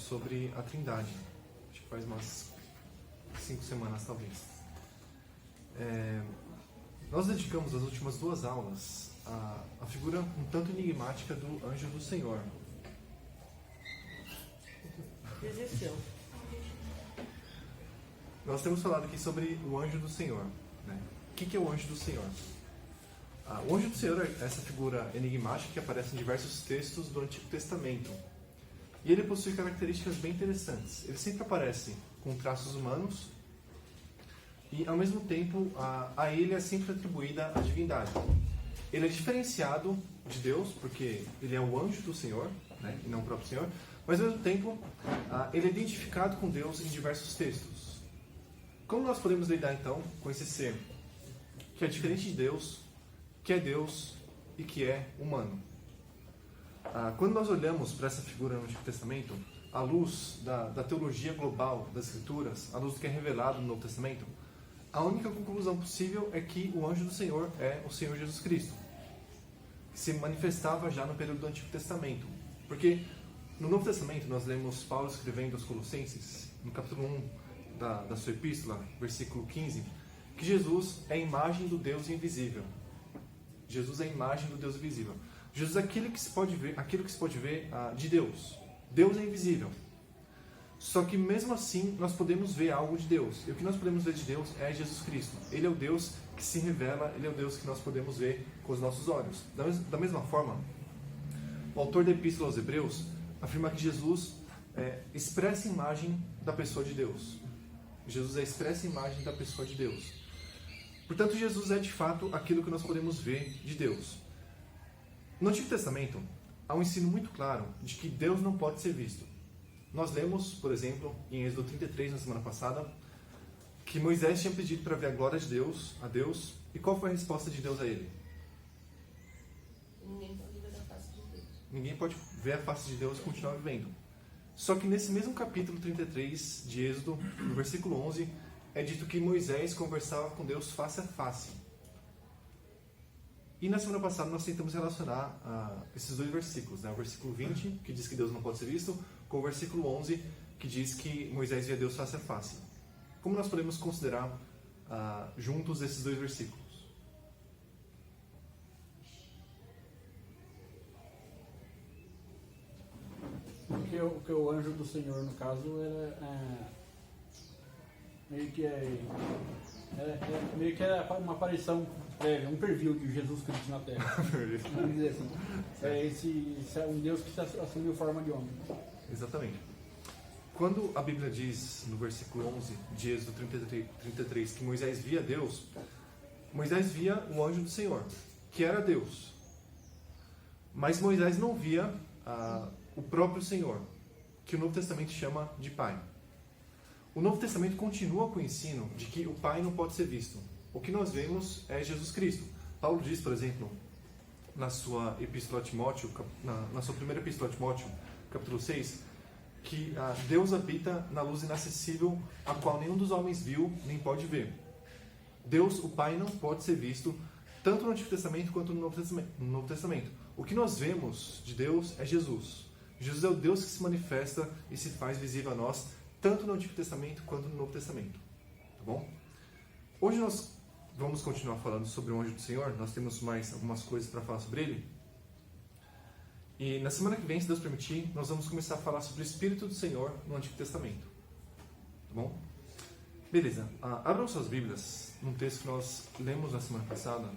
sobre a Trindade. Acho que faz umas 5 semanas, talvez. Nós dedicamos as últimas 2 aulas à figura um tanto enigmática do anjo do Senhor. Desistiu. Nós temos falado aqui sobre o anjo do Senhor, né? O que é o anjo do Senhor? O anjo do Senhor é essa figura enigmática que aparece em diversos textos do Antigo Testamento. E ele possui características bem interessantes. Ele sempre aparece com traços humanos e, ao mesmo tempo, a ele é sempre atribuída a divindade. Ele é diferenciado de Deus, porque ele é o anjo do Senhor, né, e não o próprio Senhor, mas, ao mesmo tempo, ele é identificado com Deus em diversos textos. Como nós podemos lidar, então, com esse ser que é diferente de Deus, que é Deus e que é humano? Quando nós olhamos para essa figura no Antigo Testamento, à luz da teologia global das Escrituras, à luz do que é revelado no Novo Testamento, a única conclusão possível é que o anjo do Senhor é o Senhor Jesus Cristo, que se manifestava já no período do Antigo Testamento. Porque no Novo Testamento nós lemos Paulo escrevendo aos Colossenses, no capítulo 1 da sua epístola, versículo 15, que Jesus é a imagem do Deus invisível. Jesus é a imagem do Deus invisível. Jesus é aquilo que se pode ver de Deus. Deus é invisível. Só que mesmo assim nós podemos ver algo de Deus. E o que nós podemos ver de Deus é Jesus Cristo. Ele é o Deus que se revela, ele é o Deus que nós podemos ver com os nossos olhos. Da mesma forma, o autor da Epístola aos Hebreus afirma que Jesus expressa a imagem da pessoa de Deus. Jesus é a expressa imagem da pessoa de Deus. Portanto, Jesus é de fato aquilo que nós podemos ver de Deus. No Antigo Testamento, há um ensino muito claro de que Deus não pode ser visto. Nós lemos, por exemplo, em Êxodo 33, na semana passada, que Moisés tinha pedido para ver a glória de Deus, a Deus, e qual foi a resposta de Deus a ele? Ninguém pode ver a face de Deus. Ninguém pode ver a face de Deus e continuar vivendo. Só que nesse mesmo capítulo 33 de Êxodo, no versículo 11, é dito que Moisés conversava com Deus face a face. E na semana passada nós tentamos relacionar esses 2 versículos, né? O versículo 20, que diz que Deus não pode ser visto, com o versículo 11, que diz que Moisés via Deus face a face. Como nós podemos considerar juntos esses 2 versículos? Porque o anjo do Senhor, no caso, meio que era uma aparição prévia, um preview de Jesus Cristo na Terra. Vamos dizer assim. Esse é um Deus que assumiu forma de homem. Exatamente. Quando a Bíblia diz, no versículo 11 de Êxodo 33, que Moisés via Deus, Moisés via o anjo do Senhor, que era Deus. Mas Moisés não via o próprio Senhor, que o Novo Testamento chama de Pai. O Novo Testamento continua com o ensino de que o Pai não pode ser visto. O que nós vemos é Jesus Cristo. Paulo diz, por exemplo, na sua epístola a Timóteo, na sua primeira epístola a Timóteo, capítulo 6, que Deus habita na luz inacessível, a qual nenhum dos homens viu, nem pode ver. Deus, o Pai, não pode ser visto, tanto no Antigo Testamento quanto no Novo Testamento. O que nós vemos de Deus é Jesus. Jesus é o Deus que se manifesta e se faz visível a nós, tanto no Antigo Testamento quanto no Novo Testamento. Tá bom? Hoje nós vamos continuar falando sobre o anjo do Senhor. Nós temos mais algumas coisas para falar sobre ele. E na semana que vem, se Deus permitir, nós vamos começar a falar sobre o Espírito do Senhor no Antigo Testamento. Tá bom? Beleza. Abram suas Bíblias num texto que nós lemos na semana passada,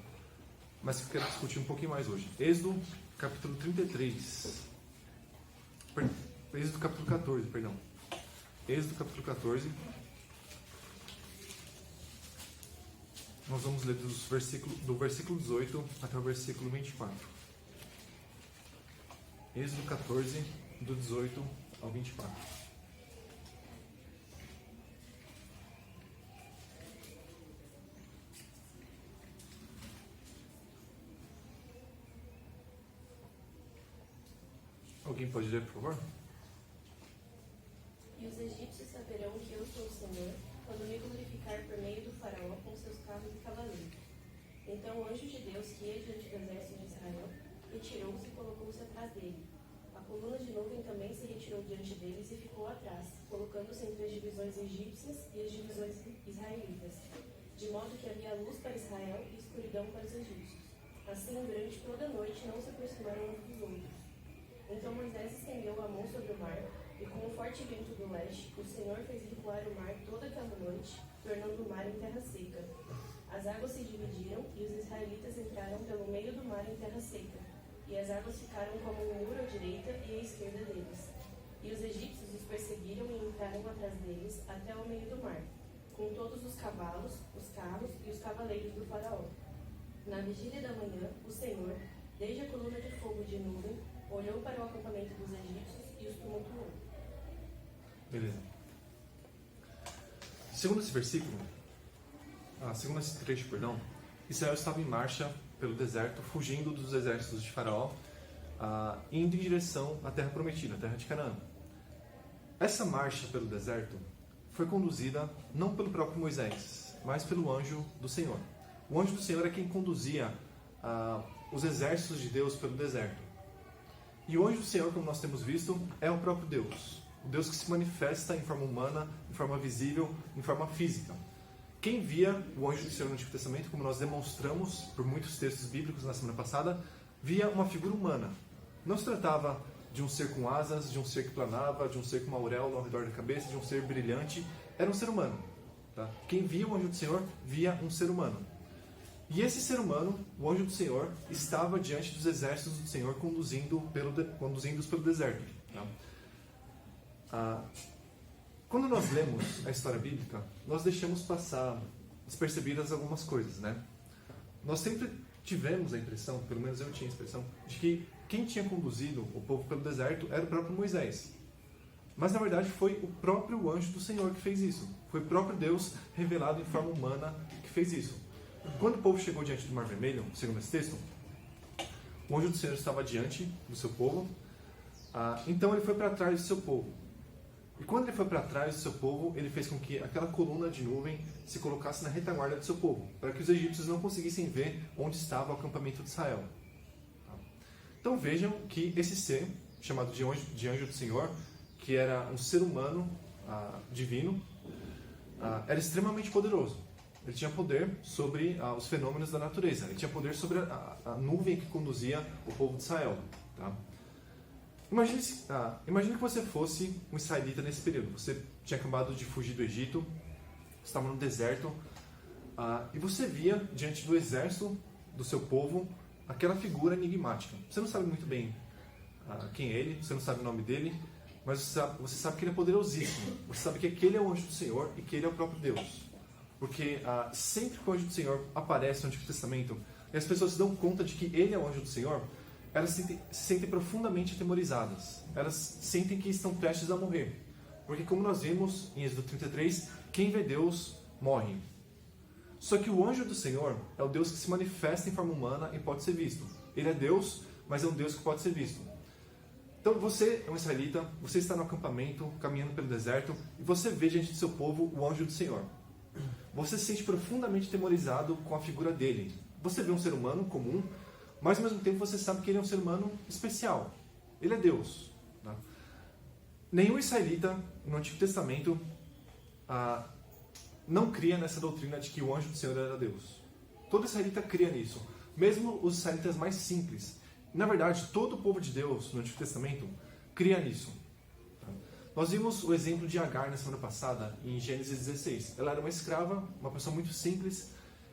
mas que eu quero discutir um pouquinho mais hoje. Êxodo, capítulo 33. Êxodo, capítulo 14, perdão. Êxodo, capítulo 14. Nós vamos ler do versículo 18 até o versículo 24. Êxodo 14, do 18 ao 24. Alguém pode ler, por favor? E os egípcios saberão que eu sou o Senhor, quando me glorificar por meio do faraó com seus carros e cavaleiros. Então o anjo de Deus que ia diante do exército de Israel retirou-se e colocou-se atrás dele. A coluna de nuvem também se retirou diante deles e ficou atrás, colocando-se entre as divisões egípcias e as divisões israelitas, de modo que havia luz para Israel e escuridão para os egípcios. Assim, durante toda a noite não se aproximaram uns dos outros. Então Moisés estendeu a mão sobre o mar, e com um forte vento do leste, o Senhor fez recuar o mar toda aquela noite, tornando o mar em terra seca. As águas se dividiram, e os israelitas entraram pelo meio do mar em terra seca, e as águas ficaram como um muro à direita e à esquerda deles. E os egípcios os perseguiram e entraram atrás deles até o meio do mar, com todos os cavalos, os carros e os cavaleiros do faraó. Na vigília da manhã, o Senhor, desde a coluna de fogo de nuvem, olhou para o acampamento dos egípcios e os tumultuou. Beleza. Segundo esse versículo, segundo esse trecho, Israel estava em marcha pelo deserto, fugindo dos exércitos de Faraó, indo em direção à terra prometida, a terra de Canaã. Essa marcha pelo deserto foi conduzida não pelo próprio Moisés, mas pelo anjo do Senhor. O anjo do Senhor é quem conduzia os exércitos de Deus pelo deserto. E o anjo do Senhor, como nós temos visto, é o próprio Deus. O Deus que se manifesta em forma humana, em forma visível, em forma física. Quem via o anjo do Senhor no Antigo Testamento, como nós demonstramos por muitos textos bíblicos na semana passada, via uma figura humana. Não se tratava de um ser com asas, de um ser que planava, de um ser com uma auréola ao redor da cabeça, de um ser brilhante. Era um ser humano. Tá? Quem via o anjo do Senhor, via um ser humano. E esse ser humano, o anjo do Senhor, estava diante dos exércitos do Senhor, conduzindo-os pelo deserto. Tá? Quando nós lemos a história bíblica, nós deixamos passar despercebidas algumas coisas, né? Nós sempre tivemos a impressão, pelo menos eu tinha a impressão, de que quem tinha conduzido o povo pelo deserto era o próprio Moisés. Mas na verdade foi o próprio anjo do Senhor que fez isso. Foi o próprio Deus revelado em forma humana que fez isso. Quando o povo chegou diante do Mar Vermelho, segundo esse texto, o anjo do Senhor estava diante do seu povo, então ele foi para trás do seu povo. E quando ele foi para trás do seu povo, ele fez com que aquela coluna de nuvem se colocasse na retaguarda do seu povo, para que os egípcios não conseguissem ver onde estava o acampamento de Israel. Então vejam que esse ser, chamado de anjo do Senhor, que era um ser humano divino, era extremamente poderoso. Ele tinha poder sobre os fenômenos da natureza. Ele tinha poder sobre a nuvem que conduzia o povo de Israel. Tá? Imagine que você fosse um israelita nesse período. Você tinha acabado de fugir do Egito, estava no deserto, e você via diante do exército do seu povo aquela figura enigmática. Você não sabe muito bem quem é ele, você não sabe o nome dele, mas você sabe que ele é poderosíssimo. Você sabe que aquele é o anjo do Senhor e que ele é o próprio Deus. Porque sempre que o anjo do Senhor aparece no Antigo Testamento e as pessoas se dão conta de que ele é o anjo do Senhor, elas se sentem profundamente atemorizadas. Elas sentem que estão prestes a morrer. Porque como nós vimos em Êxodo 33, quem vê Deus morre. Só que o anjo do Senhor é o Deus que se manifesta em forma humana e pode ser visto. Ele é Deus, mas é um Deus que pode ser visto. Então você é um israelita, você está no acampamento, caminhando pelo deserto, e você vê diante do seu povo o anjo do Senhor. Você se sente profundamente atemorizado com a figura dele. Você vê um ser humano comum, mas ao mesmo tempo você sabe que ele é um ser humano especial. Ele é Deus. Tá? Nenhum israelita no Antigo Testamento não cria nessa doutrina de que o anjo do Senhor era Deus. Todo israelita cria nisso. Mesmo os israelitas mais simples. Na verdade, todo o povo de Deus no Antigo Testamento cria nisso. Tá? Nós vimos o exemplo de Agar na semana passada, em Gênesis 16. Ela era uma escrava, uma pessoa muito simples,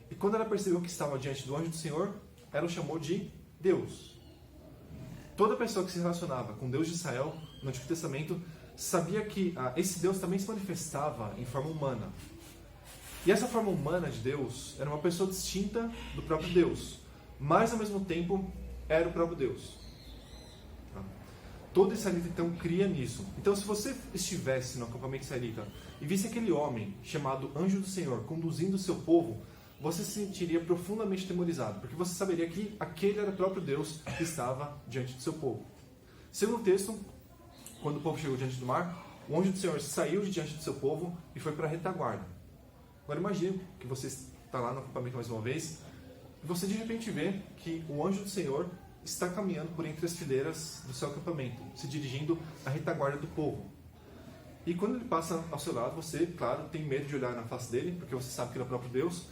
e quando ela percebeu que estava diante do anjo do Senhor, ela o chamou de Deus. Toda pessoa que se relacionava com Deus de Israel no Antigo Testamento sabia que esse Deus também se manifestava em forma humana. E essa forma humana de Deus era uma pessoa distinta do próprio Deus, mas ao mesmo tempo era o próprio Deus. Todo israelita então cria nisso. Então se você estivesse no acampamento israelita e visse aquele homem chamado Anjo do Senhor conduzindo o seu povo, você se sentiria profundamente atemorizado, porque você saberia que aquele era o próprio Deus que estava diante do seu povo. Segundo o texto, quando o povo chegou diante do mar, o anjo do Senhor saiu de diante do seu povo e foi para a retaguarda. Agora imagine que você está lá no acampamento mais uma vez, e você de repente vê que o anjo do Senhor está caminhando por entre as fileiras do seu acampamento, se dirigindo à retaguarda do povo. E quando ele passa ao seu lado, você, claro, tem medo de olhar na face dele, porque você sabe que ele é o próprio Deus,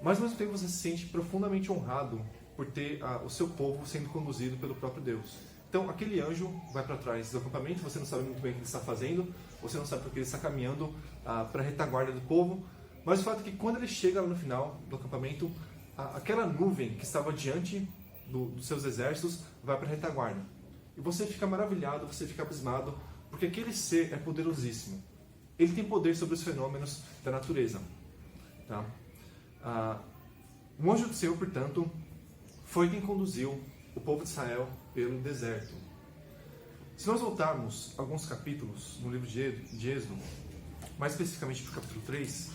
mas ao mesmo tempo você se sente profundamente honrado por ter o seu povo sendo conduzido pelo próprio Deus. Então, aquele anjo vai para trás do acampamento, você não sabe muito bem o que ele está fazendo, você não sabe porque ele está caminhando para a retaguarda do povo, mas o fato é que quando ele chega lá no final do acampamento, aquela nuvem que estava diante dos seus exércitos vai para a retaguarda. E você fica maravilhado, você fica abismado, porque aquele ser é poderosíssimo. Ele tem poder sobre os fenômenos da natureza. Tá? O anjo do Senhor, portanto, foi quem conduziu o povo de Israel pelo deserto. Se nós voltarmos alguns capítulos no livro de Êxodo, mais especificamente para o capítulo 3,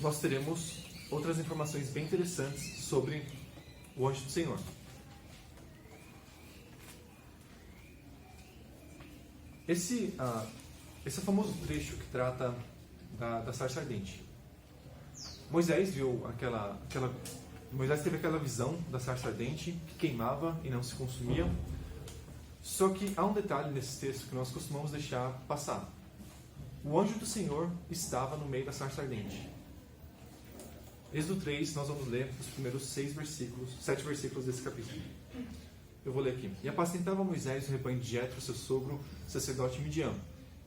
nós teremos outras informações bem interessantes sobre o anjo do Senhor. Esse é o famoso trecho que trata da sarça ardente. Moisés teve aquela visão da sarça ardente que queimava e não se consumia. Só que há um detalhe nesse texto que nós costumamos deixar passar. O anjo do Senhor estava no meio da sarça ardente. Êxodo 3, nós vamos ler os primeiros 7 versículos desse capítulo. Eu vou ler aqui. E apacentava Moisés o rebanho de Jetro, seu sogro, sacerdote Midian.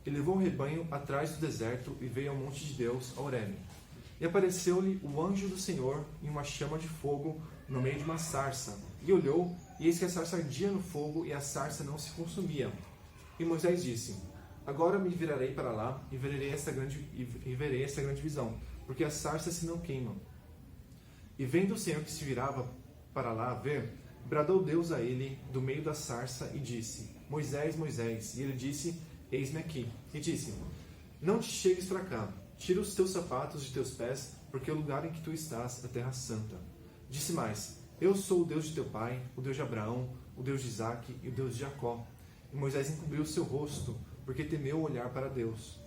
E levou o rebanho atrás do deserto e veio ao monte de Deus, a Horebe. E apareceu-lhe o anjo do Senhor em uma chama de fogo no meio de uma sarça. E olhou, e eis que a sarça ardia no fogo, e a sarça não se consumia. E Moisés disse: Agora me virarei para lá e verei esta grande visão, porque as sarças se não queimam. E vendo o Senhor que se virava para lá ver, bradou Deus a ele do meio da sarça e disse: Moisés, Moisés. E ele disse: Eis-me aqui. E disse: Não te chegues para cá. Tira os teus sapatos de teus pés, porque o lugar em que tu estás é terra santa. Disse mais: Eu sou o Deus de teu pai, o Deus de Abraão, o Deus de Isaque e o Deus de Jacó. E Moisés encobriu o seu rosto, porque temeu olhar para Deus.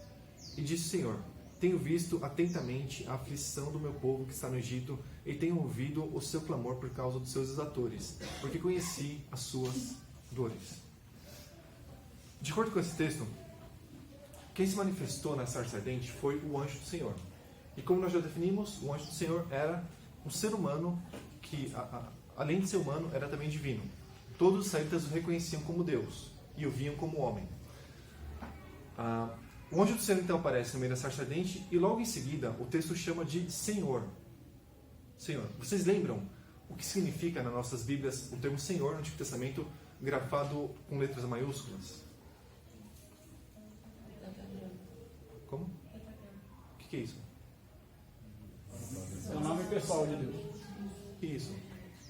E disse o Senhor: Tenho visto atentamente a aflição do meu povo que está no Egito, e tenho ouvido o seu clamor por causa dos seus exatores, porque conheci as suas dores. De acordo com esse texto, quem se manifestou na sarça ardente foi o anjo do Senhor. E como nós já definimos, o anjo do Senhor era um ser humano que, além de ser humano, era também divino. Todos os israelitas o reconheciam como Deus e o viam como homem. O anjo do Senhor então aparece no meio da sarça ardente e logo em seguida o texto chama de Senhor. Senhor. Vocês lembram o que significa nas nossas Bíblias o termo Senhor no Antigo Testamento grafado com letras maiúsculas? Como? O que é isso? É o nome pessoal de Deus. Isso.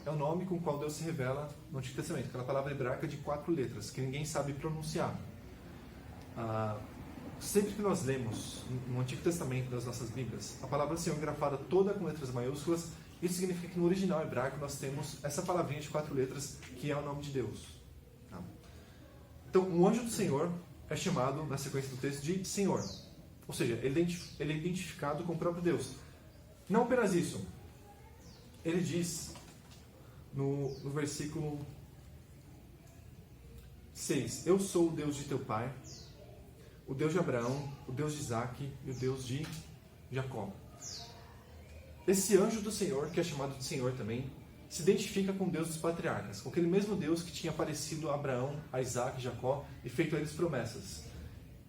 É o nome com o qual Deus se revela no Antigo Testamento. Aquela palavra hebraica de 4 letras, que ninguém sabe pronunciar. Sempre que nós lemos no Antigo Testamento das nossas Bíblias, a palavra Senhor grafada toda com letras maiúsculas, isso significa que no original hebraico nós temos essa palavrinha de 4 letras, que é o nome de Deus. Tá? Então, o anjo do Senhor é chamado, na sequência do texto, de Senhor. Ou seja, ele é identificado com o próprio Deus. Não apenas isso. Ele diz, no versículo 6, Eu sou o Deus de teu pai, o Deus de Abraão, o Deus de Isaque e o Deus de Jacó. Esse anjo do Senhor, que é chamado de Senhor também, se identifica com o Deus dos patriarcas, com aquele mesmo Deus que tinha aparecido a Abraão, a Isaque e Jacó e feito a eles promessas.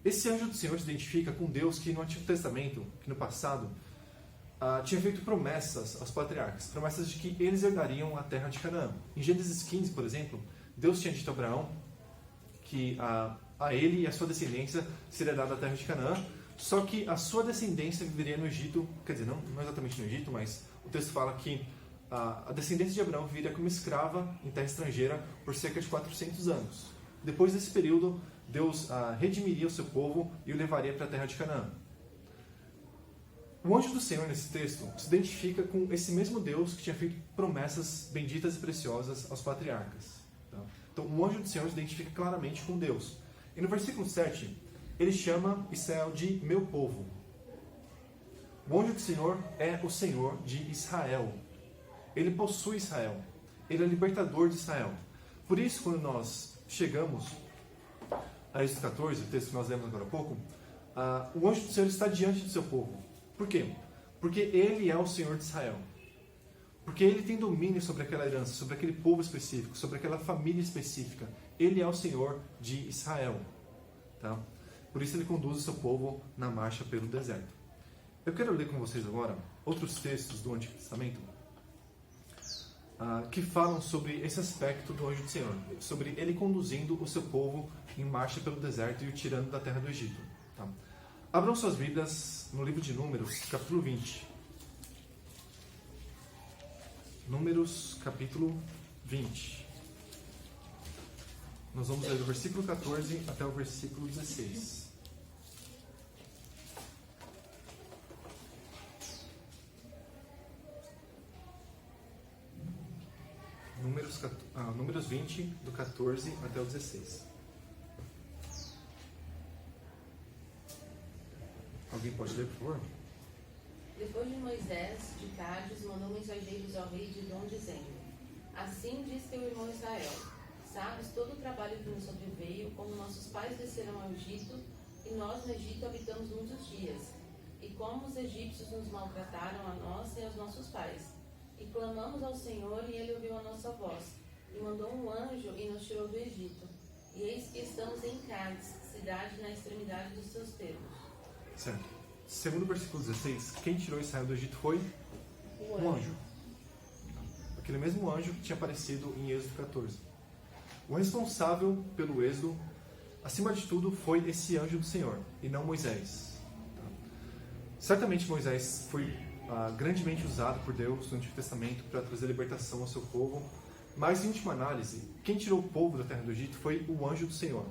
Esse anjo do Senhor se identifica com Deus que no Antigo Testamento, que no passado, tinha feito promessas aos patriarcas, promessas de que eles herdariam a terra de Canaã. Em Gênesis 15, por exemplo, Deus tinha dito a Abraão que a ele e a sua descendência seria dada a terra de Canaã, só que a sua descendência viveria no Egito, quer dizer, não exatamente no Egito, mas o texto fala que a descendência de Abraão viria como escrava em terra estrangeira por cerca de 400 anos. Depois desse período, Deus redimiria o seu povo e o levaria para a terra de Canaã. O anjo do Senhor, nesse texto, se identifica com esse mesmo Deus que tinha feito promessas benditas e preciosas aos patriarcas. Tá? Então, o anjo do Senhor se identifica claramente com Deus. E no versículo 7, ele chama Israel de meu povo. O anjo do Senhor é o Senhor de Israel. Ele possui Israel. Ele é libertador de Israel. Por isso, quando nós chegamos a Êxodo 14, o texto que nós lemos agora há pouco, o anjo do Senhor está diante do seu povo. Por quê? Porque ele é o Senhor de Israel. Porque ele tem domínio sobre aquela herança, sobre aquele povo específico, sobre aquela família específica. Ele é o Senhor de Israel. Tá? Por isso ele conduz o seu povo na marcha pelo deserto. Eu quero ler com vocês agora outros textos do Antigo Testamento que falam sobre esse aspecto do anjo do Senhor, sobre ele conduzindo o seu povo em marcha pelo deserto e o tirando da terra do Egito. Tá? Abram suas Bíblias no livro de Números, capítulo 20. Números, capítulo 20. Nós vamos ler do versículo 14 até o versículo 16. Números 20, do 14 até o 16. Alguém pode ler, por favor? Depois de Moisés, de Cádiz, mandou mensageiros ao rei de Edom, dizendo: Assim diz teu irmão Israel: Sabes todo o trabalho que nos sobreveio, como nossos pais desceram ao Egito, e nós no Egito habitamos muitos dias, e como os egípcios nos maltrataram a nós e aos nossos pais. E clamamos ao Senhor, e ele ouviu a nossa voz, e mandou um anjo e nos tirou do Egito. E eis que estamos em Cádiz, cidade na extremidade dos seus termos. Certo. Segundo o versículo 16, quem tirou Israel do Egito foi um anjo. Aquele mesmo anjo que tinha aparecido em Êxodo 14. O responsável pelo êxodo, acima de tudo, foi esse anjo do Senhor, e não Moisés. Certamente Moisés foi grandemente usado por Deus no Antigo Testamento para trazer libertação ao seu povo, mas em última análise, quem tirou o povo da terra do Egito foi o anjo do Senhor.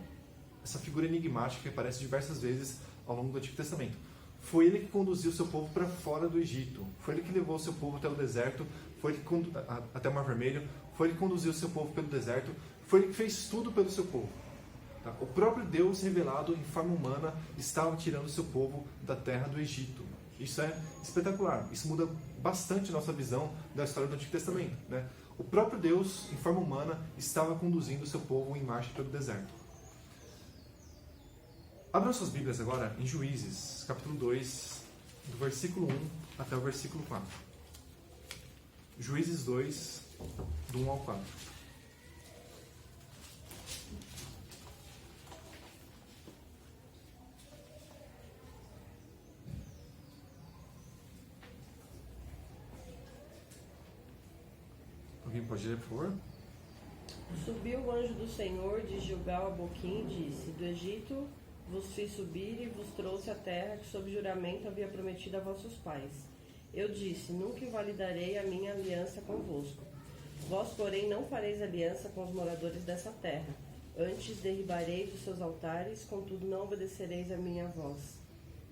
Essa figura enigmática que aparece diversas vezes ao longo do Antigo Testamento. Foi ele que conduziu o seu povo para fora do Egito. Foi ele que levou o seu povo até o deserto, foi ele que até o Mar Vermelho, foi ele que conduziu o seu povo pelo deserto, foi ele que fez tudo pelo seu povo. Tá? O próprio Deus revelado em forma humana estava tirando o seu povo da terra do Egito. Isso é espetacular. Isso muda bastante a nossa visão da história do Antigo Testamento. Né? O próprio Deus, em forma humana, estava conduzindo o seu povo em marcha pelo deserto. Abram suas Bíblias agora em Juízes, capítulo 2, do versículo 1 até o versículo 4. Juízes 2, do 1 ao 4. Alguém pode ler, por favor? Subiu o anjo do Senhor de Gilgal a Boquim e disse: Do Egito vos fiz subir e vos trouxe a terra que sob juramento havia prometido a vossos pais. Eu disse: Nunca invalidarei a minha aliança convosco. Vós, porém, não fareis aliança com os moradores dessa terra. Antes derribareis os seus altares, contudo não obedecereis a minha voz.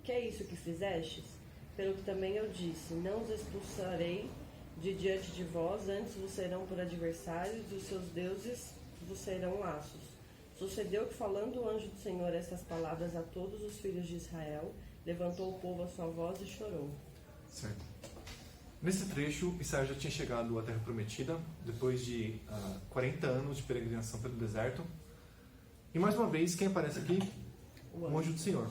Que é isso que fizestes? Pelo que também eu disse: Não os expulsarei de diante de vós, antes vos serão por adversários, e os seus deuses vos serão laços. Sucedeu que, falando o anjo do Senhor essas palavras a todos os filhos de Israel, levantou o povo a sua voz e chorou. Certo. Nesse trecho, Israel já tinha chegado à Terra Prometida, depois de 40 anos de peregrinação pelo deserto. E mais uma vez, quem aparece aqui? O anjo do Senhor.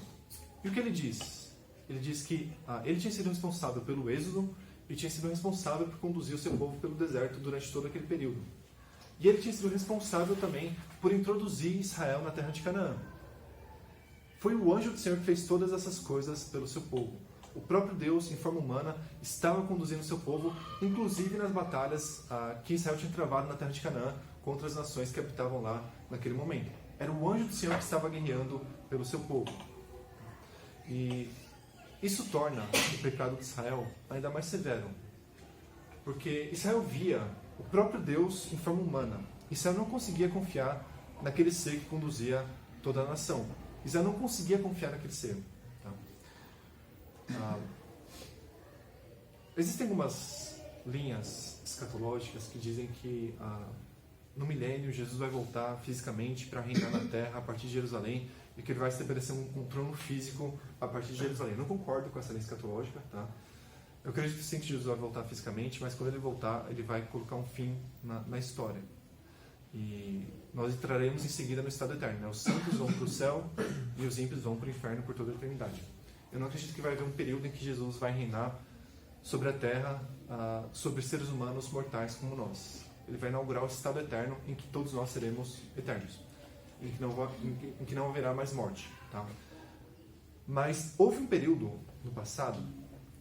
E o que ele diz? Ele diz que ele tinha sido responsável pelo êxodo e tinha sido responsável por conduzir o seu povo pelo deserto durante todo aquele período. E ele tinha sido responsável também por introduzir Israel na terra de Canaã. Foi o anjo do Senhor que fez todas essas coisas pelo seu povo. O próprio Deus, em forma humana, estava conduzindo o seu povo, inclusive nas batalhas que Israel tinha travado na terra de Canaã contra as nações que habitavam lá naquele momento. Era o anjo do Senhor que estava guerreando pelo seu povo. E isso torna o pecado de Israel ainda mais severo. Porque Israel via o próprio Deus em forma humana. Israel não conseguia confiar naquele ser que conduzia toda a nação. Israel não conseguia confiar naquele ser. Existem algumas linhas escatológicas que dizem que no milênio Jesus vai voltar fisicamente para reinar na terra a partir de Jerusalém e que ele vai estabelecer um trono físico a partir de Jerusalém. Eu não concordo com essa linha escatológica, tá? Eu acredito sim que Jesus vai voltar fisicamente, mas quando ele voltar, ele vai colocar um fim na história. E nós entraremos em seguida no estado eterno, né? Os santos vão para o céu e os ímpios vão para o inferno por toda a eternidade. Eu não acredito que vai haver um período em que Jesus vai reinar sobre a terra, sobre seres humanos mortais como nós. Ele vai inaugurar o estado eterno em que todos nós seremos eternos, em que não haverá mais morte, tá? Mas houve um período no passado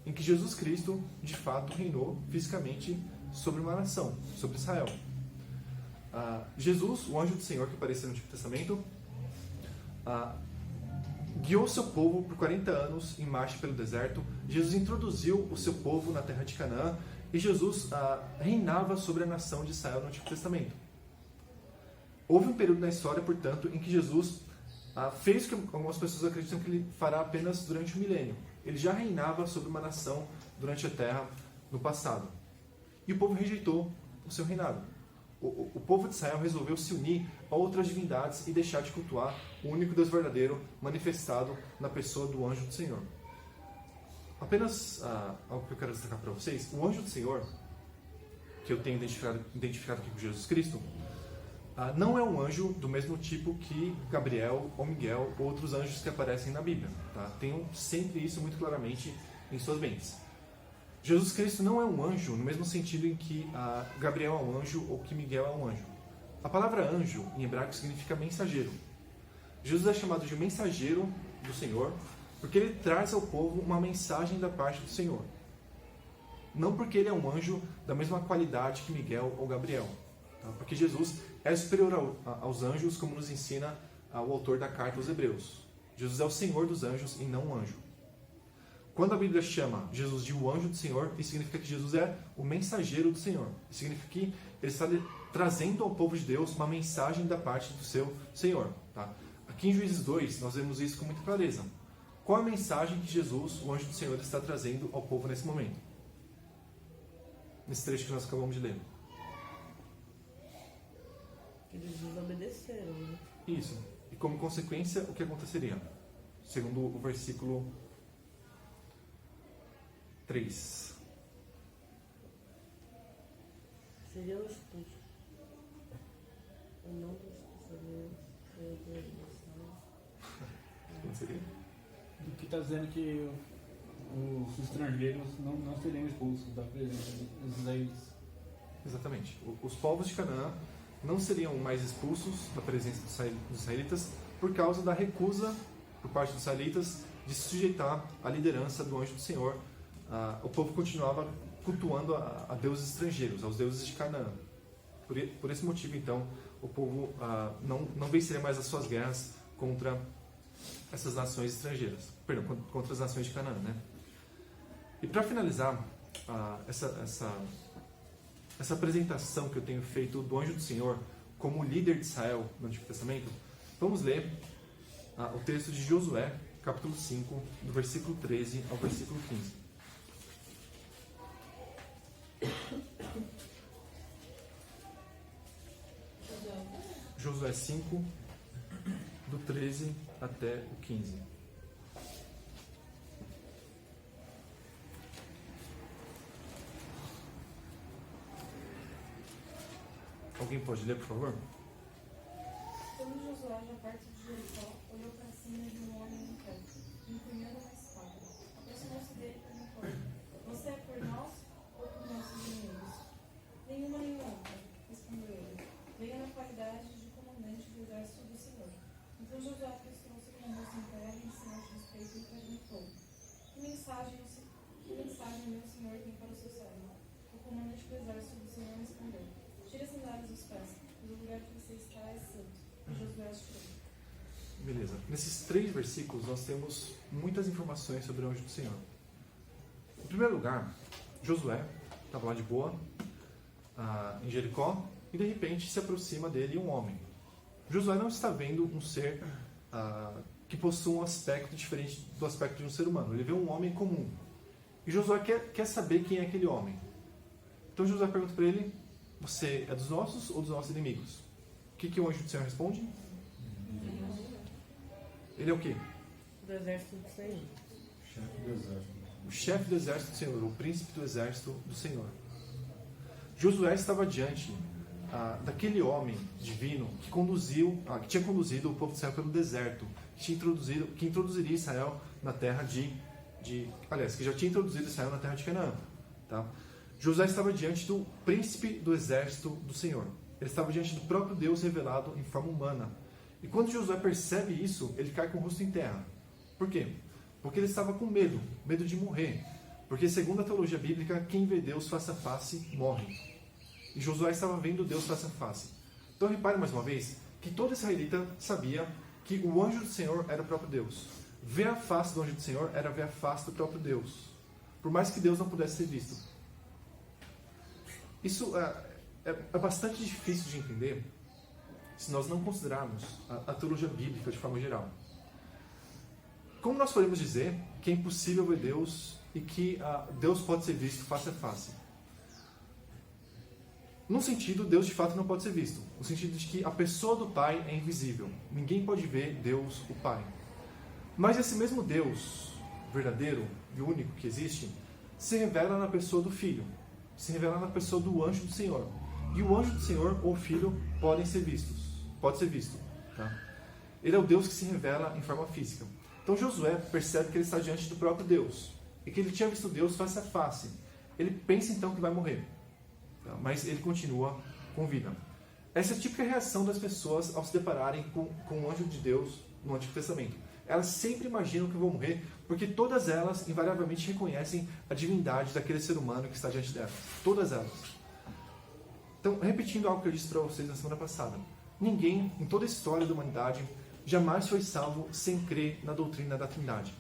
em que Jesus Cristo, de fato, reinou fisicamente sobre uma nação, sobre Israel. Jesus, o anjo do Senhor que apareceu no Antigo Testamento, guiou seu povo por 40 anos em marcha pelo deserto. Jesus introduziu o seu povo na terra de Canaã e Jesus reinava sobre a nação de Israel no Antigo Testamento. Houve um período na história, portanto, em que Jesus fez o que algumas pessoas acreditam que ele fará apenas durante o milênio. Ele já reinava sobre uma nação durante a terra no passado. E o povo rejeitou o seu reinado. O povo de Israel resolveu se unir a outras divindades e deixar de cultuar o único Deus verdadeiro manifestado na pessoa do anjo do Senhor. Apenas algo que eu quero destacar para vocês: o anjo do Senhor, que eu tenho identificado aqui com Jesus Cristo, não é um anjo do mesmo tipo que Gabriel ou Miguel ou outros anjos que aparecem na Bíblia. Tá? Tenham sempre isso muito claramente em suas mentes. Jesus Cristo não é um anjo no mesmo sentido em que Gabriel é um anjo ou que Miguel é um anjo. A palavra anjo em hebraico significa mensageiro. Jesus é chamado de mensageiro do Senhor porque ele traz ao povo uma mensagem da parte do Senhor. Não porque ele é um anjo da mesma qualidade que Miguel ou Gabriel. Tá? Porque Jesus é superior aos anjos, como nos ensina o autor da carta aos Hebreus. Jesus é o Senhor dos anjos e não um anjo. Quando a Bíblia chama Jesus de o anjo do Senhor, isso significa que Jesus é o mensageiro do Senhor. Isso significa que ele está trazendo ao povo de Deus uma mensagem da parte do seu Senhor. Tá? Aqui em Juízes 2, nós vemos isso com muita clareza. Qual a mensagem que Jesus, o anjo do Senhor, está trazendo ao povo nesse momento? Nesse trecho que nós acabamos de ler. Que eles desobedeceram, né? Isso. E como consequência, o que aconteceria? Segundo o versículo 3. Seriam expulsos. Ou não expulsariam. Aconteceria? Do que está dizendo que os estrangeiros não seriam expulsos da presença dos israelitas. Exatamente. Os povos de Canaã não seriam mais expulsos da presença dos israelitas por causa da recusa por parte dos israelitas de se sujeitar à liderança do anjo do Senhor. O povo continuava cultuando a deuses estrangeiros, aos deuses de Canaã. Por esse motivo, então, o povo não venceria mais as suas guerras contra essas nações estrangeiras. Perdão, contra as nações de Canaã, né? E para finalizar essa apresentação que eu tenho feito do anjo do Senhor como líder de Israel no Antigo Testamento, vamos ler o texto de Josué, capítulo 5, do versículo 13 ao versículo 15. Josué 5, do 13 até o 15. Alguém pode ler, por favor? Quando Josué, já perto de Jericó, olhou para cima e viu um homem em pé, empunhando uma espada. Aproximou-se dele e perguntou: Você é por nós ou por nossos inimigos? Nenhuma nem outra, respondeu ele. Venha na qualidade de comandante do exército do Senhor. Então Josué prostrou-se com o rosto em terra em sinal de respeito e perguntou: Que mensagem meu Senhor tem para o seu servo? O comandante do exército do Senhor respondeu: Tire as sandálias dos pés, pois o lugar que você está é santo. E Josué as tirou. Beleza. Nesses 3 versículos nós temos muitas informações sobre o anjo do Senhor. Em primeiro lugar, Josué estava lá de boa, em Jericó, e de repente se aproxima dele um homem. Josué não está vendo um ser que possui um aspecto diferente do aspecto de um ser humano. Ele vê um homem comum. E Josué quer saber quem é aquele homem. Então Josué pergunta para ele: Você é dos nossos ou dos nossos inimigos? O que o anjo do Senhor responde? Ele é o quê? Do exército do Senhor. Chefe do exército. o chefe do exército do Senhor, o príncipe do exército do Senhor. Josué estava diante daquele homem divino que tinha conduzido o povo de Israel pelo deserto, que introduziria Israel na terra que já tinha introduzido Israel na terra de Canaã. Tá? Josué estava diante do príncipe do exército do Senhor. Ele estava diante do próprio Deus revelado em forma humana. E quando Josué percebe isso, ele cai com o rosto em terra. Por quê? Porque ele estava com medo de morrer. Porque, segundo a teologia bíblica, quem vê Deus face a face morre. E Josué estava vendo Deus face a face. Então, repare mais uma vez que todo israelita sabia que o anjo do Senhor era o próprio Deus. Ver a face do anjo do Senhor era ver a face do próprio Deus. Por mais que Deus não pudesse ser visto. Isso é bastante difícil de entender se nós não considerarmos a teologia bíblica de forma geral. Como nós podemos dizer que é impossível ver Deus e que Deus pode ser visto face a face? Num sentido, Deus de fato não pode ser visto. No sentido de que a pessoa do Pai é invisível. Ninguém pode ver Deus, o Pai. Mas esse mesmo Deus verdadeiro e único que existe se revela na pessoa do Filho. Se revela na pessoa do anjo do Senhor. E o anjo do Senhor ou o Filho podem ser vistos. Pode ser visto. Tá? Ele é o Deus que se revela em forma física. Então Josué percebe que ele está diante do próprio Deus. E que ele tinha visto Deus face a face. Ele pensa então que vai morrer. Tá? Mas ele continua com vida. Essa é a típica reação das pessoas ao se depararem com o anjo de Deus no Antigo Testamento. Elas sempre imaginam que vão morrer, porque todas elas invariavelmente reconhecem a divindade daquele ser humano que está diante delas. Todas elas. Então, repetindo algo que eu disse para vocês na semana passada. Ninguém, em toda a história da humanidade, jamais foi salvo sem crer na doutrina da Trindade.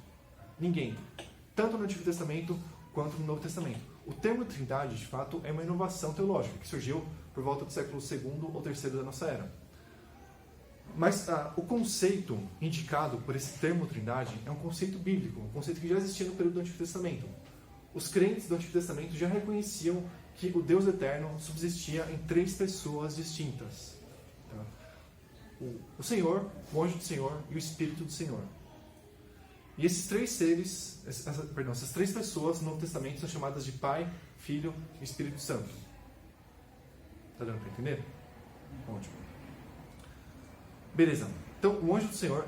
Ninguém. Tanto no Antigo Testamento quanto no Novo Testamento. O termo Trindade, de fato, é uma inovação teológica que surgiu por volta do século II ou III da nossa era. Mas o conceito indicado por esse termo Trindade é um conceito bíblico, um conceito que já existia no período do Antigo Testamento. Os crentes do Antigo Testamento já reconheciam que o Deus eterno subsistia em 3 pessoas distintas. Tá? O Senhor, o anjo do Senhor e o Espírito do Senhor. E esses 3 seres, essas 3 pessoas no Novo Testamento são chamadas de Pai, Filho e Espírito Santo. Está dando para entender? Ótimo. Beleza. Então, o anjo do Senhor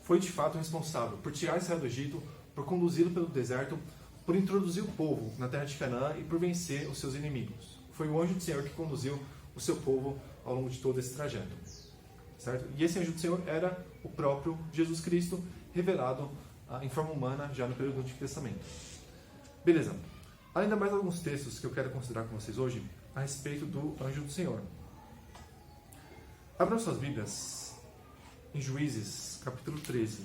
foi de fato responsável por tirar Israel do Egito, por conduzi-lo pelo deserto, por introduzir o povo na terra de Canaã e por vencer os seus inimigos. Foi o anjo do Senhor que conduziu o seu povo ao longo de todo esse trajeto. Certo? E esse anjo do Senhor era o próprio Jesus Cristo, revelado em forma humana já no período do Antigo Testamento. Beleza. Há ainda mais alguns textos que eu quero considerar com vocês hoje a respeito do anjo do Senhor. Abram suas Bíblias em Juízes, capítulo 13.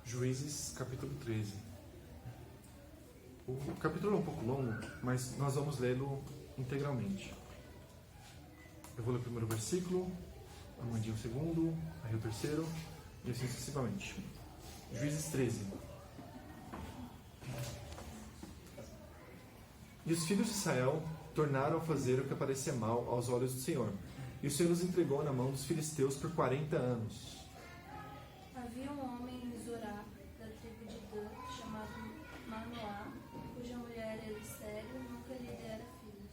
Juízes, capítulo 13. O capítulo é um pouco longo, mas nós vamos lê-lo integralmente. Eu vou ler o primeiro versículo, Amandinho o segundo, aí o terceiro, e assim sucessivamente. Juízes 13. E os filhos de Israel tornaram a fazer o que parecia mal aos olhos do Senhor. E o Senhor os entregou na mão dos filisteus por 40 anos. Havia um homem em Zorá, da tribo de Dan, chamado Manoá, cuja mulher era estéril e nunca lhe dera filhos.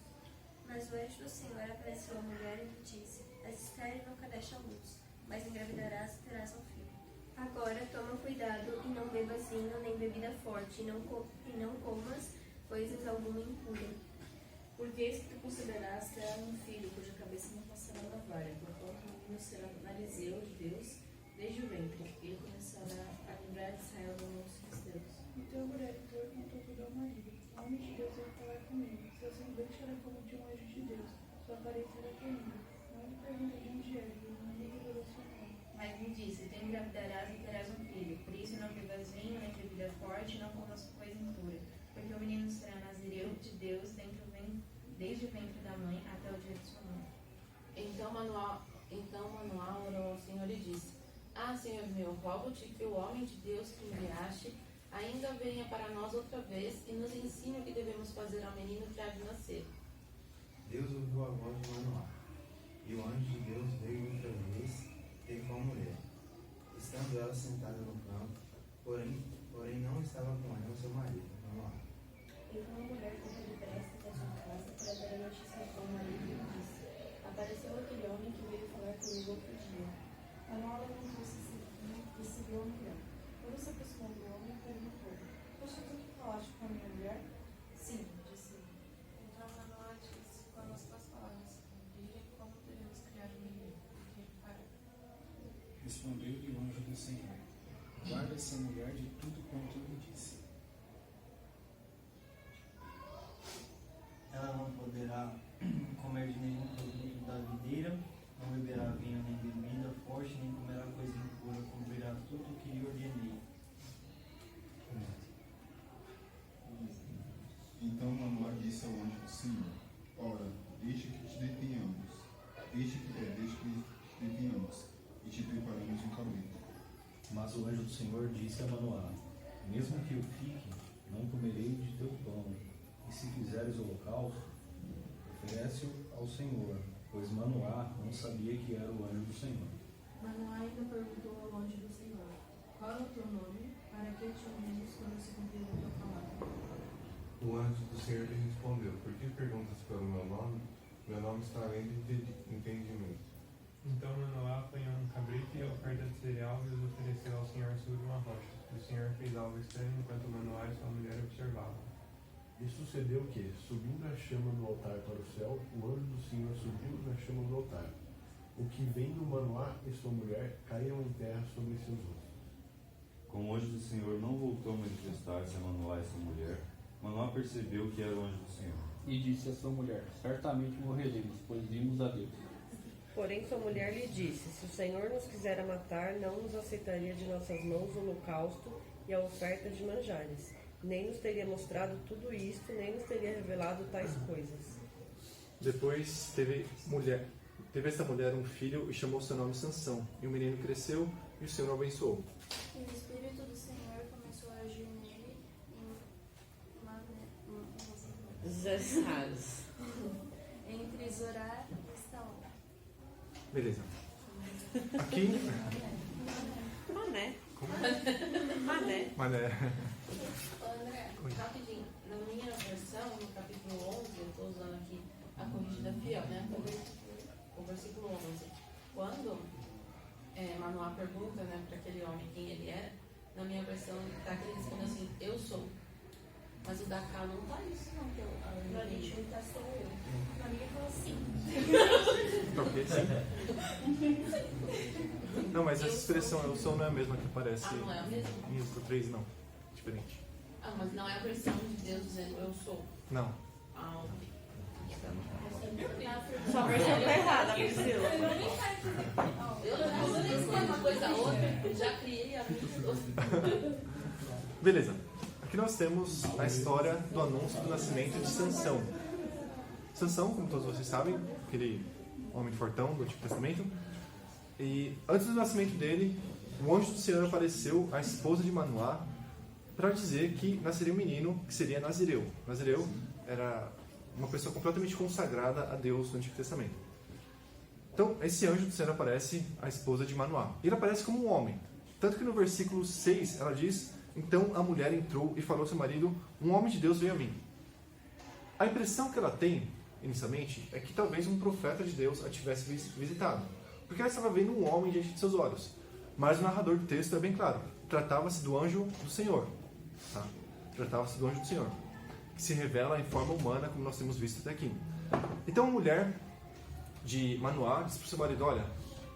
Mas o anjo do Senhor apareceu à mulher e lhe disse: És estéril e nunca deste à luz, mas engravidarás e terás um filho. Agora toma cuidado e não bebas vinho nem bebida forte, e não comas coisas alguma impura. Porque eis que tu considerarás terás um filho, cuja cabeça não passará da vara, porquanto o menino será narizeu de Deus desde o ventre, e ele começará a livrar Israel da mão dos filisteus. E tua mulher contou tudo ao marido. O homem de Deus vai falar comigo. Seu semblante era como de um anjo de Deus. Sua aparência era terrível. Não lhe perguntou de onde era, e não lhe revelou seu nome. Mas me disse: Tu engravidarás e terás um filho. Por isso não bebas vinho, nem bebida forte, não comas coisa impura. Porque o menino será nazireu de Deus desde o ventre da mãe até o dia de sua morte. Então Manoá orou ao Senhor e disse: Ah, Senhor meu, rogo-te que o homem de Deus que enviaste ainda venha para nós outra vez e nos ensine o que devemos fazer ao menino que há de nascer. Deus ouviu a voz de Manoá, e o anjo de Deus veio outra vez ter com a mulher, estando ela sentada no campo, porém não estava com ela seu marido, Manoá. Então a mulher correu depressa para sua casa para dar a notícia ao seu marido e lhe disse: Apareceu aquele homem que veio falar comigo outro dia. Manoá levantou-se e seguiu a mulher. Quando se aproximou do homem, perguntou: Poxa, tu que falaste com a minha mulher? Sim, disse ele. Então Manoá disse: quando as tuas palavras se cumprirem, como podemos criar um menino? Porque ele parou. Respondeu-lhe o anjo do Senhor: guarda essa mulher de tudo quanto eu lhe disse. Ela não poderá comer de nenhum produto da videira, não beberá vinho nem bebida forte, nem comerá coisa impura, cumprirá tudo o que lhe ordenei. Então Manoá disse ao anjo do Senhor: ora, deixa que te detenhamos, e te preparamos um cabrito. Mas o anjo do Senhor disse a Manoá: mesmo que eu fique, não comerei de teu pão, e se fizeres holocausto, oferece-o ao Senhor, pois Manoá não sabia que era o anjo do Senhor. Manoá ainda perguntou ao anjo do Senhor: Qual é o teu nome? Para que te unimos quando se cumprir a tua palavra? O anjo do Senhor lhe respondeu: Por que perguntas pelo meu nome? Meu nome está além de entendimento. Então Manoá apanhou um cabrito e a oferta de cereal e os ofereceu ao Senhor sobre uma rocha. O Senhor fez algo estranho enquanto Manoá e sua mulher observavam. E sucedeu que, subindo a chama do altar para o céu, o anjo do Senhor subiu na chama do altar. O que vendo Manoá e sua mulher caíram em terra sobre seus rostos. Como o anjo do Senhor não voltou a manifestar-se a Manoá e sua mulher, Manoá percebeu que era o anjo do Senhor. E disse a sua mulher: certamente morreremos, pois vimos a Deus. Porém sua mulher lhe disse: se o Senhor nos quisera matar, não nos aceitaria de nossas mãos o holocausto e a oferta de manjares. Nem nos teria mostrado tudo isto, nem nos teria revelado tais coisas. Depois teve esta mulher um filho e chamou seu nome Sansão. E o menino cresceu e o Senhor o abençoou. E o Espírito do Senhor começou a agir nele entre Zorá e Estaol. Beleza. Aqui. Mané. Como? Mané. Mané. André, rapidinho. Na minha versão, no capítulo 11, eu estou usando aqui a corrigida fiel, né? O versículo 11. Quando Manoá pergunta, né, para aquele homem quem ele é, na minha versão está aqui responde assim: eu sou. Mas o da cá não está isso, não. Na 21 está sou eu. Na minha fala assim. Talvez sim. Não, mas essa expressão eu sou não é a mesma que aparece não é a mesma? em Êxodo 3, não. Diferente. Mas não é a versão de Deus dizendo eu sou. Não. Ok. Sua versão está errada, Priscila. Eu não sei uma coisa ou outra, já criei a minha. Beleza. Aqui nós temos a história do anúncio do nascimento de Sansão. Sansão, como todos vocês sabem, aquele homem fortão do Antigo Testamento. E antes do nascimento dele, o anjo do Senhor apareceu à esposa de Manoá para dizer que nasceria um menino que seria Nazireu. Nazireu era uma pessoa completamente consagrada a Deus no Antigo Testamento. Então, esse anjo do Senhor aparece à esposa de Manoá. Ele aparece como um homem. Tanto que no versículo 6 ela diz: então a mulher entrou e falou ao seu marido: um homem de Deus veio a mim. A impressão que ela tem, inicialmente, é que talvez um profeta de Deus a tivesse visitado. Porque ela estava vendo um homem diante de seus olhos. Mas o narrador do texto é bem claro. Tratava-se do anjo do Senhor. Tá? Tratava-se do anjo do Senhor, que se revela em forma humana, como nós temos visto até aqui. Então a mulher de Manoá disse para o seu marido: olha,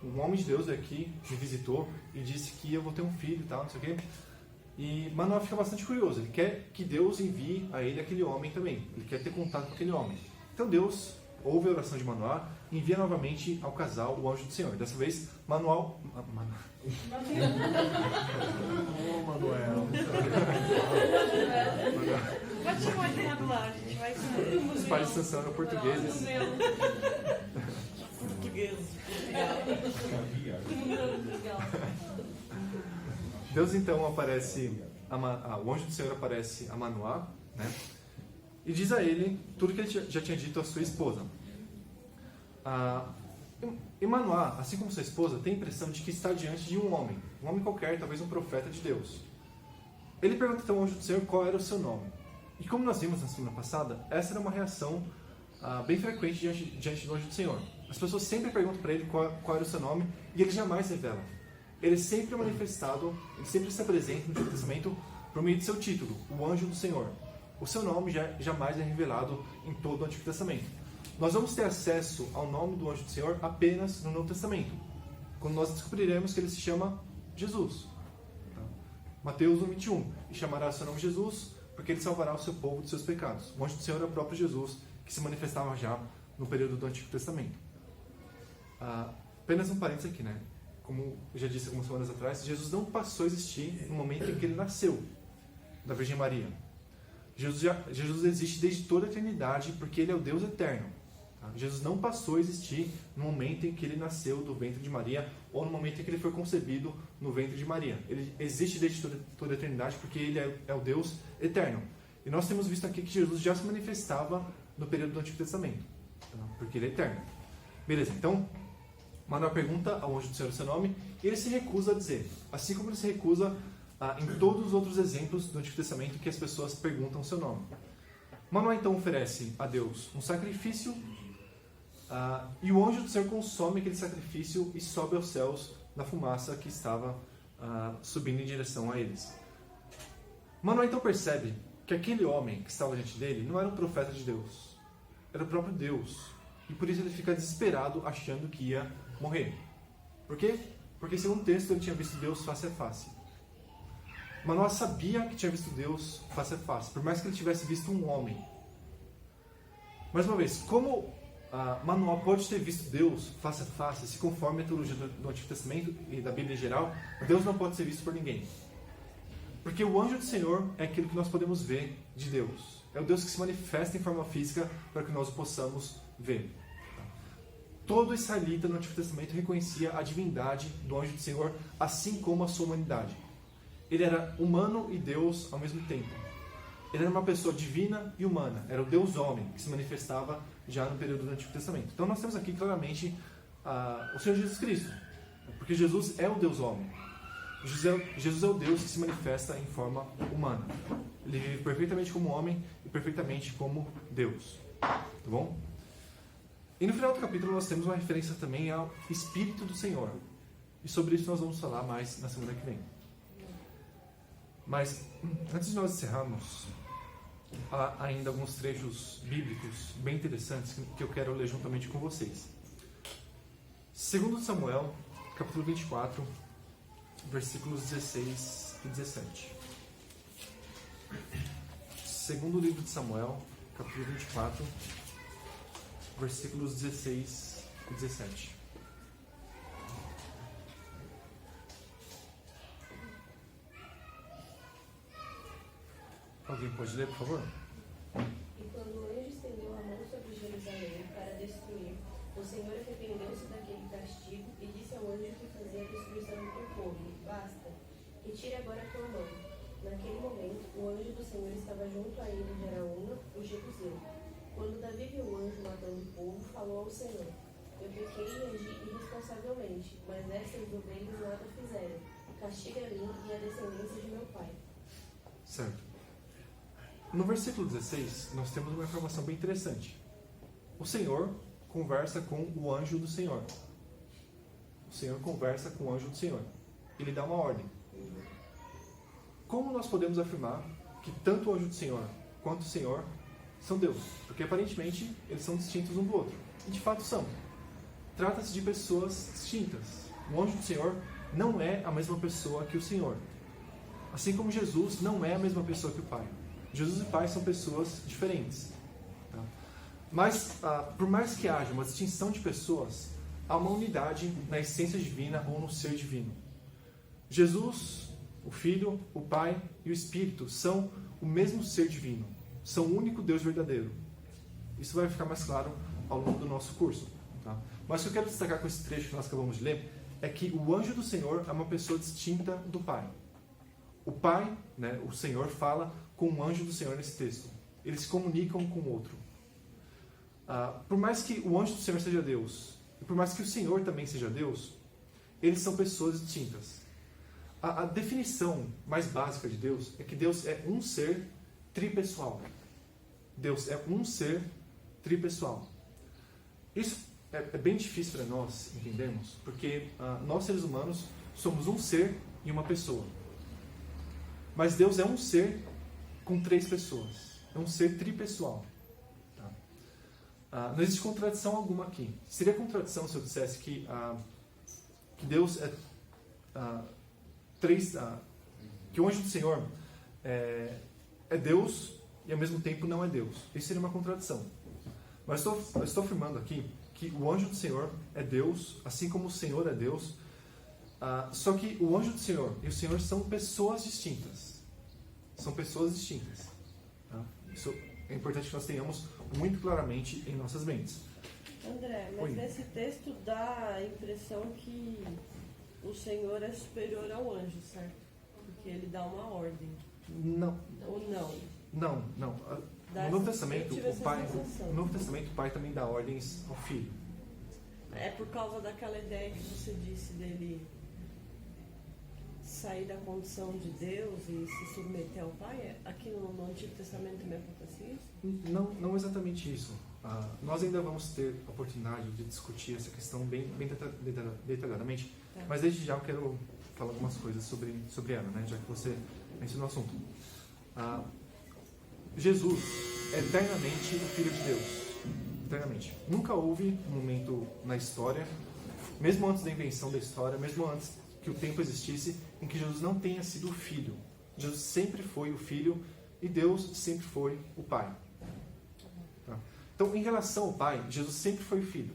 um homem de Deus veio aqui, me visitou e disse que eu vou ter um filho e tal, não sei o quê. E Manoá fica bastante curioso. Ele quer que Deus envie a ele aquele homem também. Ele quer ter contato com aquele homem. Então Deus ouve a oração de Manoá e envia novamente ao casal o anjo do Senhor. Dessa vez, Manuel. Manuel. Pode chamar de Manuel, a gente vai saber. Os pais de Sansão eram portugueses. Portugueses. Deus então aparece o anjo do Senhor aparece a Manoá, né? E diz a ele tudo que ele já tinha dito à sua esposa. E Manoá, assim como sua esposa, tem a impressão de que está diante de um homem qualquer, talvez um profeta de Deus. Ele pergunta então ao anjo do Senhor qual era o seu nome. E como nós vimos na semana passada, essa era uma reação bem frequente diante do anjo do Senhor. As pessoas sempre perguntam para ele qual era o seu nome e ele jamais revela. Ele sempre é manifestado, ele sempre se apresenta no Antigo Testamento por meio de seu título, o anjo do Senhor. O seu nome jamais é revelado em todo o Antigo Testamento. Nós vamos ter acesso ao nome do anjo do Senhor apenas no Novo Testamento, quando nós descobriremos que ele se chama Jesus. Mateus 1:21, e chamará seu nome Jesus, porque ele salvará o seu povo dos seus pecados. O anjo do Senhor é o próprio Jesus, que se manifestava já no período do Antigo Testamento. Apenas um parênteses aqui, né? Como eu já disse algumas semanas atrás, Jesus não passou a existir no momento em que ele nasceu da Virgem Maria. Jesus existe desde toda a eternidade, porque ele é o Deus eterno. Tá? Jesus não passou a existir no momento em que ele nasceu do ventre de Maria, ou no momento em que ele foi concebido no ventre de Maria. Ele existe desde toda a eternidade, porque ele é o Deus eterno. E nós temos visto aqui que Jesus já se manifestava no período do Antigo Testamento, tá? Porque ele é eterno. Beleza, então Manoá pergunta ao anjo do Senhor o seu nome, e ele se recusa a dizer, assim como ele se recusa em todos os outros exemplos do Antigo Testamento que as pessoas perguntam o seu nome. Manoá então oferece a Deus um sacrifício, e o anjo do Senhor consome aquele sacrifício e sobe aos céus na fumaça que estava subindo em direção a eles. Manoá então percebe que aquele homem que estava diante dele não era um profeta de Deus, era o próprio Deus, e por isso ele fica desesperado achando que ia morrer. Por quê? Porque segundo o texto ele tinha visto Deus face a face. Manoá sabia que tinha visto Deus face a face, por mais que ele tivesse visto um homem. Mais uma vez, como Manoá pode ter visto Deus face a face, se conforme a teologia do Antigo Testamento e da Bíblia em geral, Deus não pode ser visto por ninguém. Porque o anjo do Senhor é aquilo que nós podemos ver de Deus. É o Deus que se manifesta em forma física para que nós o possamos ver. Todo israelita no Antigo Testamento reconhecia a divindade do anjo do Senhor, assim como a sua humanidade. Ele era humano e Deus ao mesmo tempo. Ele era uma pessoa divina e humana. Era o Deus homem que se manifestava já no período do Antigo Testamento. Então nós temos aqui claramente o Senhor Jesus Cristo. Porque Jesus é o Deus homem. Jesus é o Deus que se manifesta em forma humana. Ele vive perfeitamente como homem e perfeitamente como Deus. Tá bom? E no final do capítulo nós temos uma referência também ao Espírito do Senhor. E sobre isso nós vamos falar mais na semana que vem. Mas, antes de nós encerrarmos, há ainda alguns trechos bíblicos bem interessantes que eu quero ler juntamente com vocês. 2 Samuel, capítulo 24, versículos 16 e 17. Segundo livro de Samuel, capítulo 24, versículos 16 e 17. Alguém pode ler, por favor? E quando o anjo estendeu a mão sobre Jerusalém para destruir, o Senhor arrependeu-se daquele castigo e disse ao anjo que fazia a destruição do teu povo: basta, retire agora a tua mão. Naquele momento, o anjo do Senhor estava junto a ele de Araúna, o Jebuseu. Quando Davi viu o anjo matando o povo, falou ao Senhor: eu pequei e agi irresponsavelmente, mas estas ovelhas nada fizeram. Castiga a mim e a descendência de meu pai. Certo. No versículo 16, nós temos uma informação bem interessante. O Senhor conversa com o anjo do Senhor. O Senhor conversa com o anjo do Senhor. Ele dá uma ordem. Como nós podemos afirmar que tanto o anjo do Senhor quanto o Senhor são Deus? Porque aparentemente eles são distintos um do outro. E de fato são. Trata-se de pessoas distintas. O anjo do Senhor não é a mesma pessoa que o Senhor. Assim como Jesus não é a mesma pessoa que o Pai. Jesus e o Pai são pessoas diferentes. Tá? Mas, por mais que haja uma distinção de pessoas, há uma unidade na essência divina ou no ser divino. Jesus, o Filho, o Pai e o Espírito são o mesmo ser divino. São o único Deus verdadeiro. Isso vai ficar mais claro ao longo do nosso curso. Tá? Mas o que eu quero destacar com esse trecho que nós acabamos de ler é que o anjo do Senhor é uma pessoa distinta do Pai. o Pai, né, o Senhor, fala com o anjo do Senhor nesse texto. Eles se comunicam com o outro. Por mais que o anjo do Senhor seja Deus, e por mais que o Senhor também seja Deus, eles são pessoas distintas. A definição mais básica de Deus é que Deus é um ser tripessoal. Deus é um ser tripessoal. Isso é bem difícil para nós entendermos, porque nós, seres humanos, somos um ser e uma pessoa. Mas Deus é um ser com 3 pessoas. É um ser tripessoal. Tá? Não existe contradição alguma aqui. Seria contradição se eu dissesse que Deus é que o anjo do Senhor é Deus e ao mesmo tempo não é Deus. Isso seria uma contradição. Mas eu estou afirmando aqui que o anjo do Senhor é Deus, assim como o Senhor é Deus. Só que o anjo do Senhor e o Senhor são pessoas distintas. São pessoas distintas. Tá? Isso é importante que nós tenhamos muito claramente em nossas mentes. André, mas nesse texto dá a impressão que o Senhor é superior ao anjo, certo? Porque ele dá uma ordem. Não. Ou não? Não. No Novo Testamento, o Pai também dá ordens ao Filho. É por causa daquela ideia que você disse dele sair da condição de Deus e se submeter ao Pai? Aqui no Antigo Testamento também acontece isso? Não exatamente isso. Nós ainda vamos ter a oportunidade de discutir essa questão bem detalhadamente, tá. Mas desde já eu quero falar algumas coisas sobre ela, né, já que você mencionou o assunto. Jesus é eternamente o Filho de Deus. Eternamente. Nunca houve um momento na história, mesmo antes da invenção da história, mesmo antes que o tempo existisse, em que Jesus não tenha sido o Filho. Jesus sempre foi o Filho e Deus sempre foi o Pai. Tá? Então, em relação ao Pai, Jesus sempre foi o Filho.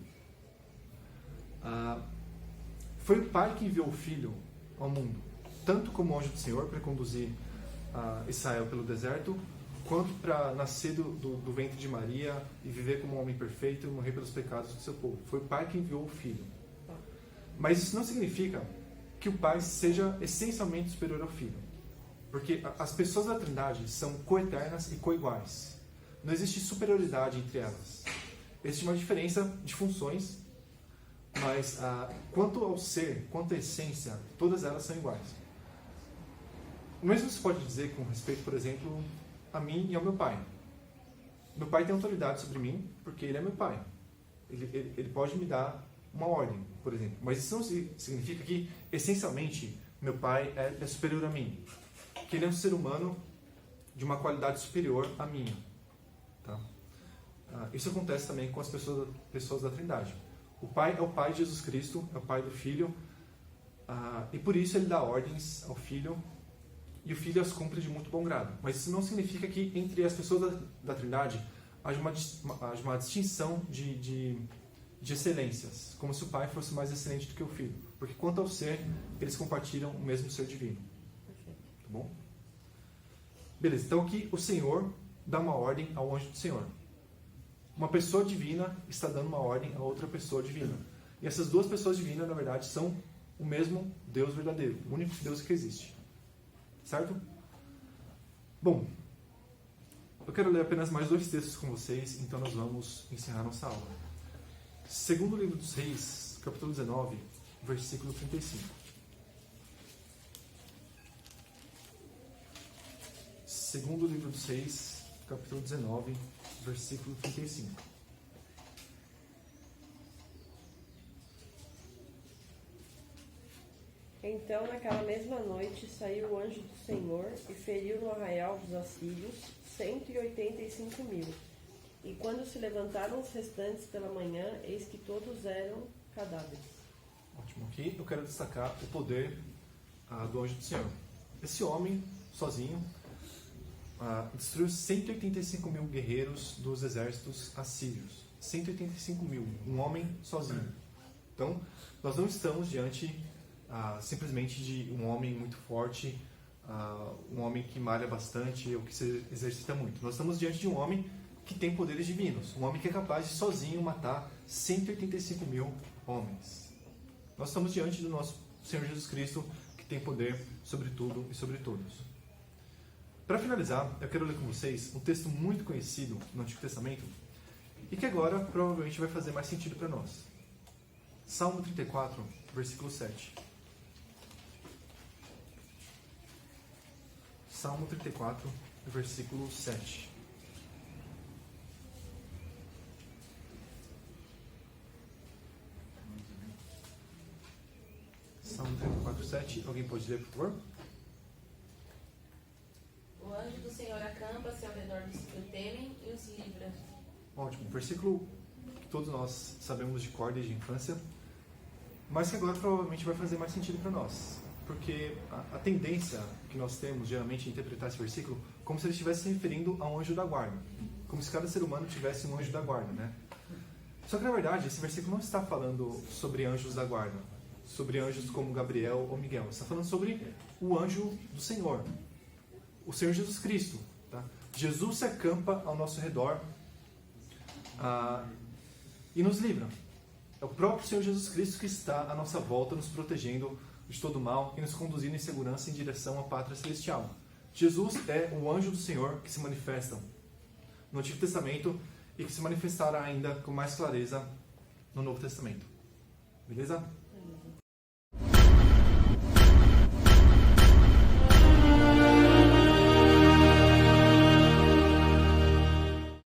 Foi o Pai que enviou o Filho ao mundo, tanto como anjo do Senhor para conduzir Israel pelo deserto, quanto para nascer do ventre de Maria e viver como um homem perfeito e morrer pelos pecados do seu povo. Foi o Pai que enviou o Filho. Mas isso não significa que o Pai seja essencialmente superior ao Filho. Porque as pessoas da Trindade são coeternas e coiguais. Não existe superioridade entre elas. Existe uma diferença de funções, mas quanto ao ser, quanto à essência, todas elas são iguais. O mesmo se pode dizer com respeito, por exemplo, a mim e ao meu pai. Meu pai tem autoridade sobre mim porque ele é meu pai. Ele pode me dar uma ordem, por exemplo. Mas isso não significa que, essencialmente, meu pai é superior a mim. Que ele é um ser humano de uma qualidade superior à minha. Tá? Isso acontece também com as pessoas da Trindade. O Pai é o Pai de Jesus Cristo, é o Pai do Filho, e por isso ele dá ordens ao Filho, e o Filho as cumpre de muito bom grado. Mas isso não significa que entre as pessoas da Trindade haja uma distinção de excelências, como se o Pai fosse mais excelente do que o Filho. Porque quanto ao ser, eles compartilham o mesmo ser divino. Tá bom? Beleza, então aqui o Senhor dá uma ordem ao anjo do Senhor. Uma pessoa divina está dando uma ordem a outra pessoa divina. E essas duas pessoas divinas, na verdade, são o mesmo Deus verdadeiro, o único Deus que existe. Certo? Bom, eu quero ler apenas mais 2 textos com vocês, então nós vamos encerrar nossa aula. Segundo livro dos Reis, capítulo 19, versículo 35. Segundo livro dos Reis, capítulo 19, versículo 35. Então, naquela mesma noite, saiu o anjo do Senhor e feriu no arraial dos assírios 185.000. E quando se levantaram os restantes pela manhã, eis que todos eram cadáveres. Ótimo. Aqui eu quero destacar o poder do anjo do Senhor. Esse homem, sozinho, destruiu 185.000 guerreiros dos exércitos assírios. 185.000. Um homem sozinho. Então, nós não estamos diante simplesmente de um homem muito forte, um homem que malha bastante ou que se exercita muito. Nós estamos diante de um homem que tem poderes divinos, um homem que é capaz de sozinho matar 185.000 homens. Nós estamos diante do nosso Senhor Jesus Cristo, que que tem poder sobre tudo e sobre todos. Para finalizar, eu quero ler com vocês um texto muito conhecido no Antigo Testamento e que agora provavelmente vai fazer mais sentido para nós. Salmo 34, versículo 7. Salmo 34, versículo 7. Salmo 34, 7. Alguém pode ler, por favor? O anjo do Senhor acampa-se ao redor dos que o temem e os livra. Ótimo. Versículo que todos nós sabemos de cor desde a infância, mas que agora provavelmente vai fazer mais sentido para nós. Porque a tendência que nós temos, geralmente, em interpretar esse versículo como se ele estivesse se referindo a um anjo da guarda. Como se cada ser humano tivesse um anjo da guarda, né? Só que, na verdade, esse versículo não está falando sobre anjos da guarda, sobre anjos como Gabriel ou Miguel. Está falando sobre o anjo do Senhor, o Senhor Jesus Cristo. Tá? Jesus se acampa ao nosso redor e nos livra. É o próprio Senhor Jesus Cristo que está à nossa volta, nos protegendo de todo mal e nos conduzindo em segurança em direção à pátria celestial. Jesus é o anjo do Senhor que se manifesta no Antigo Testamento e que se manifestará ainda com mais clareza no Novo Testamento. Beleza?